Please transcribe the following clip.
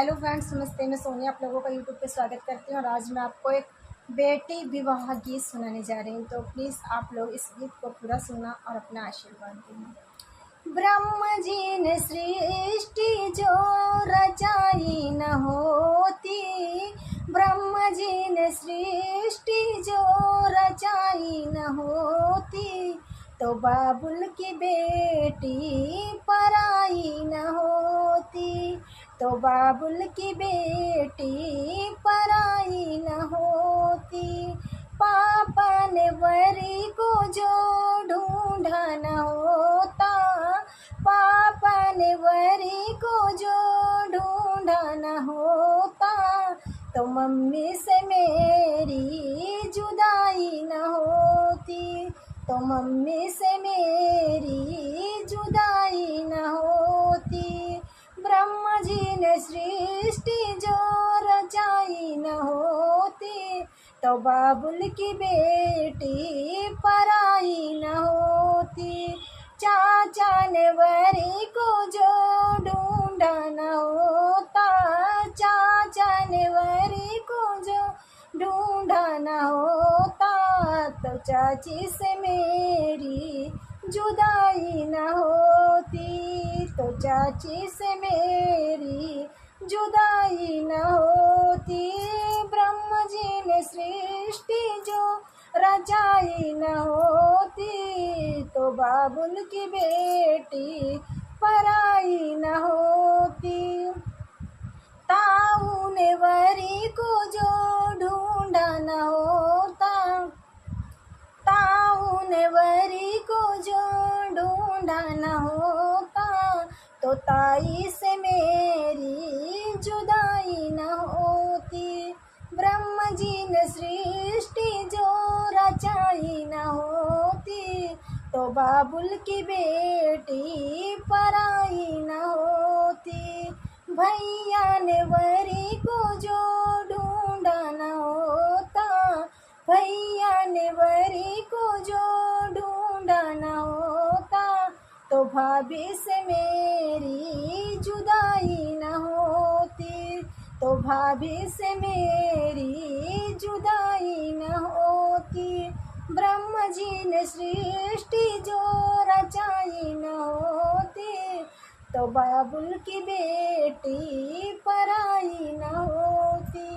Hello friends, नमस्ते। मैं सोनिया आप लोगों का यूट्यूब पे स्वागत करती हूँ और आज मैं आपको एक बेटी विवाह गीत सुनाने जा रही हूँ। तो प्लीज़ आप लोग इस गीत को पूरा सुनना और अपना आशीर्वाद देना। ब्रह्म जी ने सृष्टि जो रचाई न होती, ब्रह्म जी ने सृष्टि जो रचाई न होती, तो बाबुल की बेटी पराई न होती, तो बाबुल की बेटी पराई न होती। पापा ने वरी को जो ढूंढा न होता, पापा ने वरी को जो ढूंढा न होता, तो मम्मी से मेरी जुदाई न होती, तो मम्मी से मेरी जुदाई न होती। ब्रह्म जी ने सृष्टि जो रचाई न होती, तो बाबुल की बेटी पराई न होती। चाचा ने वरी को जो ढूंढा न होता, चाचा ने वरी को जो ढूंढा न होता, तो चाची से मेरी जुदाई न होती, तो चाची से मेरी जुदाई न होती। ब्रह्म जी ने सृष्टि जो रचाई न होती, तो बाबुल की बेटी पराई न होती। ताऊ ने वरी को जो ढूंढा न होता, ताऊ ने वरी को जो ढूंढा न होता, तो ताई से मेरी जुदाई न होती। ब्रह्म जी ने सृष्टि जो रचाई न होती, तो बाबुल की बेटी पराई न होती। भैया ने वरी को जो ढूंढा न होता, भैया ने वरी को जो ढूंढा न होता, तो भाभी से मेरी जुदाई न होती, तो भाभी से मेरी जुदाई न होती। ब्रह्म जी ने सृष्टि जो रचाई न होती, तो बाबुल की बेटी पराई न होती।